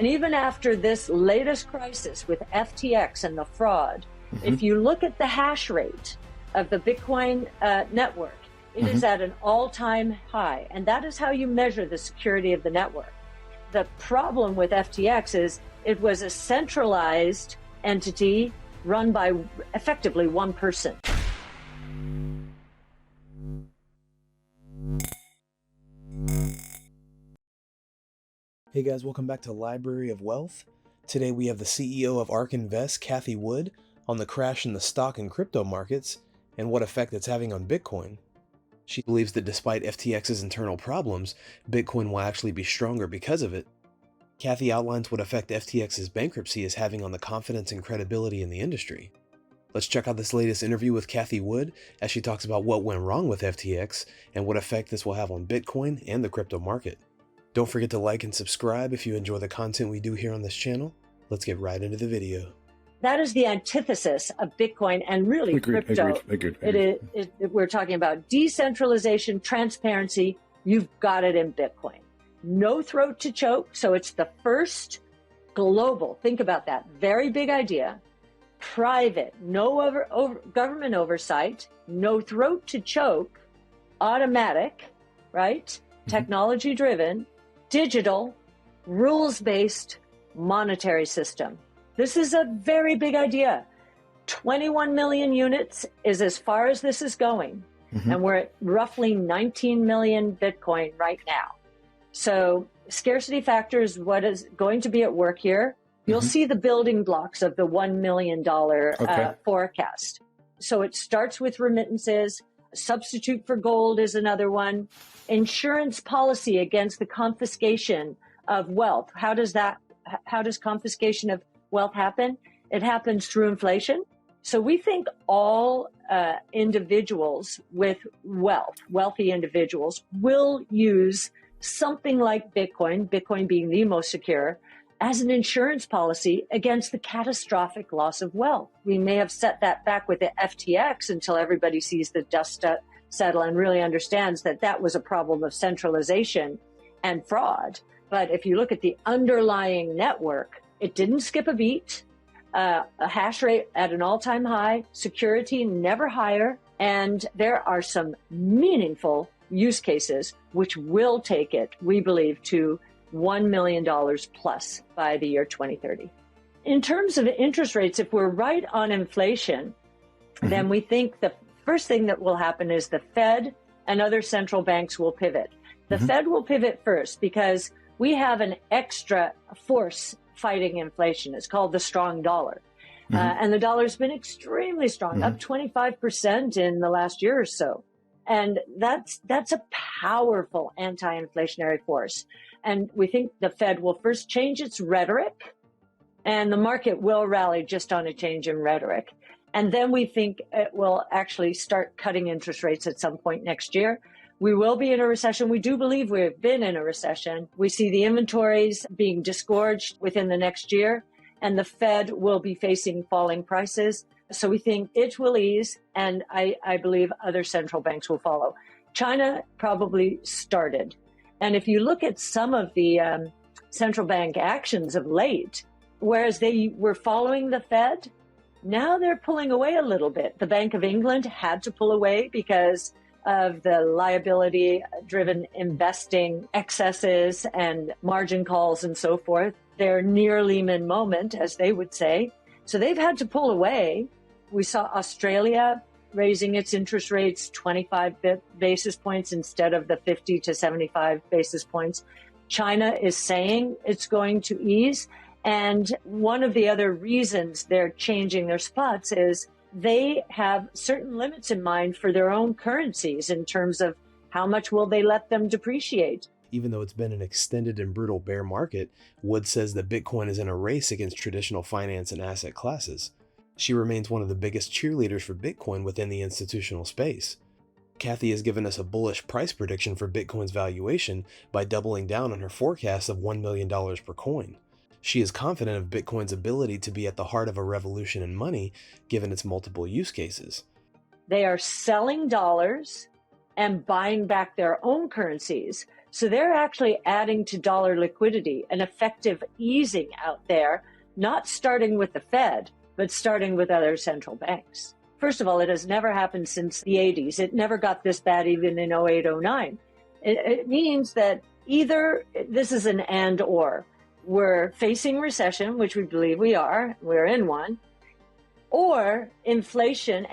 And even after this latest crisis with FTX and the fraud, if you look at the hash rate of the Bitcoin network, it is at an all-time high. And that is how you measure the security of the network. The problem with FTX is it was a centralized entity run by effectively one person. Hey guys, welcome back to Library of Wealth. Today we have the CEO of ARK Invest, Cathie Wood, on the crash in the stock and crypto markets and what effect it's having on Bitcoin. She believes that despite FTX's internal problems, Bitcoin will actually be stronger because of it. Cathie outlines what effect FTX's bankruptcy is having on the confidence and credibility in the industry. Let's check out this latest interview with Cathie Wood as she talks about what went wrong with FTX and what effect this will have on Bitcoin and the crypto market. Don't forget to like and subscribe if you enjoy the content we do here on this channel. Let's get right into the video. That is the antithesis of Bitcoin and really crypto. Agreed. We're talking about decentralization, transparency. You've got it in Bitcoin. No throat to choke. So it's the first global, think about that, very big idea, private, no government oversight, no throat to choke, automatic, right? Technology driven, digital, rules-based monetary system. This is a very big idea. 21 million units is as far as this is going. And we're at roughly 19 million Bitcoin right now. So scarcity factor is what is going to be at work here. You'll see the building blocks of the $1 million forecast. So it starts with remittances. Substitute for gold is another one. Insurance policy against the confiscation of wealth. How does confiscation of wealth happen? It happens through inflation. So we think all individuals with wealth, wealthy individuals, will use something like Bitcoin, Bitcoin being the most secure, as an insurance policy against the catastrophic loss of wealth. We may have set that back with the FTX until everybody sees the dust settle and really understands that that was a problem of centralization and fraud. But if you look at the underlying network, it didn't skip a beat, a hash rate at an all-time high, security never higher, and there are some meaningful use cases which will take it, we believe, to $1 million plus by the year 2030. In terms of interest rates, if we're right on inflation, then we think the first thing that will happen is the Fed and other central banks will pivot. The Fed will pivot first because we have an extra force fighting inflation. It's called the strong dollar. And the dollar's been extremely strong, up 25% in the last year or so. And that's a powerful anti-inflationary force. And we think the Fed will first change its rhetoric, and the market will rally just on a change in rhetoric. And then we think it will actually start cutting interest rates at some point next year. We will be in a recession. We do believe we've been in a recession. We see the inventories being disgorged within the next year, and the Fed will be facing falling prices. So we think it will ease, and I believe other central banks will follow. China probably started. And if you look at some of the central bank actions of late, whereas they were following the Fed, now they're pulling away a little bit. The Bank of England had to pull away because of the liability-driven investing excesses and margin calls and so forth. They're near Lehman moment, as they would say. So they've had to pull away. We saw Australia raising its interest rates 25 basis points instead of the 50 to 75 basis points. China is saying it's going to ease. And one of the other reasons they're changing their spots is they have certain limits in mind for their own currencies in terms of how much will they let them depreciate. Even though it's been an extended and brutal bear market, Wood says that Bitcoin is in a race against traditional finance and asset classes. She remains one of the biggest cheerleaders for Bitcoin within the institutional space. Cathie has given us a bullish price prediction for Bitcoin's valuation by doubling down on her forecast of $1 million per coin. She is confident of Bitcoin's ability to be at the heart of a revolution in money, given its multiple use cases. They are selling dollars and buying back their own currencies. So they're actually adding to dollar liquidity, an effective easing out there, not starting with the Fed, but starting with other central banks. First of all, it has never happened since the 80s. It never got this bad even in 08, 09. It means that either this is an and or. We're facing recession, which we believe we are. We're in one. Or inflation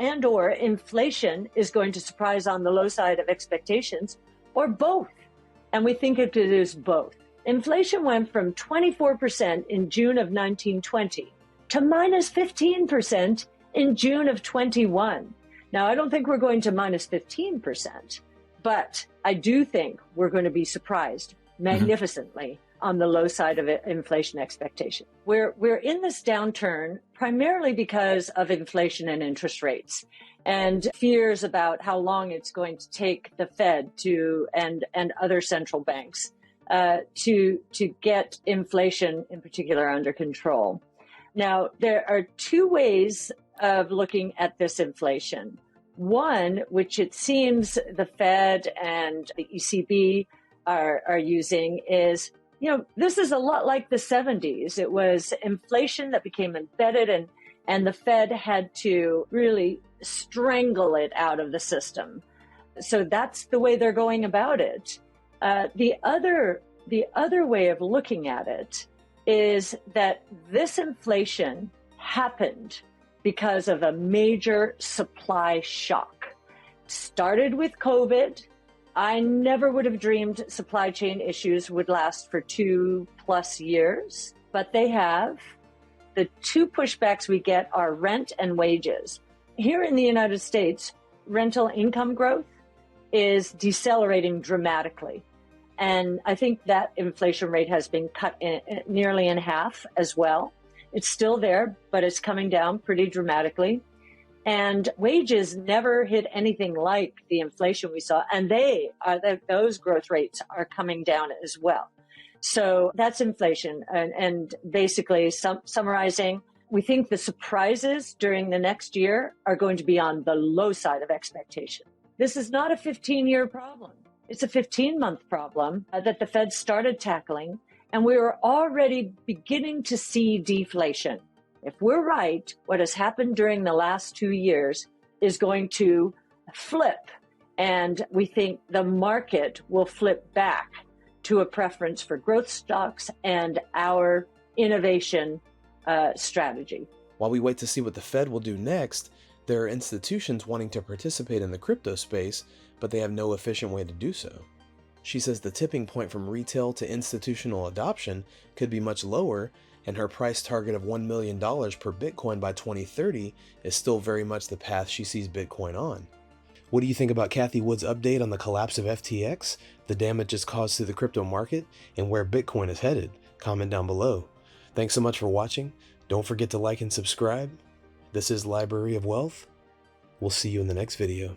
is going to surprise on the low side of expectations, or both. And we think it is both. Inflation went from 24% in June of 1920 to minus 15% in June of 21. Now, I don't think we're going to minus 15%, but I do think we're going to be surprised magnificently on the low side of inflation expectation. We're in this downturn primarily because of inflation and interest rates and fears about how long it's going to take the Fed to and other central banks to get inflation in particular under control. Now, there are two ways of looking at this inflation. One, which it seems the Fed and the ECB are using, is, this is a lot like the 70s. It was inflation that became embedded, and the Fed had to really strangle it out of the system. So that's the way they're going about it. The other way of looking at it is that this inflation happened because of a major supply shock. Started with COVID. I never would have dreamed supply chain issues would last for 2+ years, but they have. The two pushbacks we get are rent and wages. Here in the United States, rental income growth is decelerating dramatically. And I think that inflation rate has been cut nearly in half as well. It's still there, but it's coming down pretty dramatically. And wages never hit anything like the inflation we saw. And those growth rates are coming down as well. So that's inflation. And basically, summarizing, we think the surprises during the next year are going to be on the low side of expectation. This is not a 15-year problem. It's a 15-month problem that the Fed started tackling. And we were already beginning to see deflation. If we're right, what has happened during the last 2 years is going to flip. And we think the market will flip back to a preference for growth stocks and our innovation strategy. While we wait to see what the Fed will do next, there are institutions wanting to participate in the crypto space, but they have no efficient way to do so. She says the tipping point from retail to institutional adoption could be much lower, and her price target of $1 million per Bitcoin by 2030 is still very much the path she sees Bitcoin on. What do you think about Cathie Wood's update on the collapse of FTX, the damage it's caused to the crypto market, and where Bitcoin is headed? Comment down below. Thanks so much for watching. Don't forget to like and subscribe. This is Library of Wealth. We'll see you in the next video.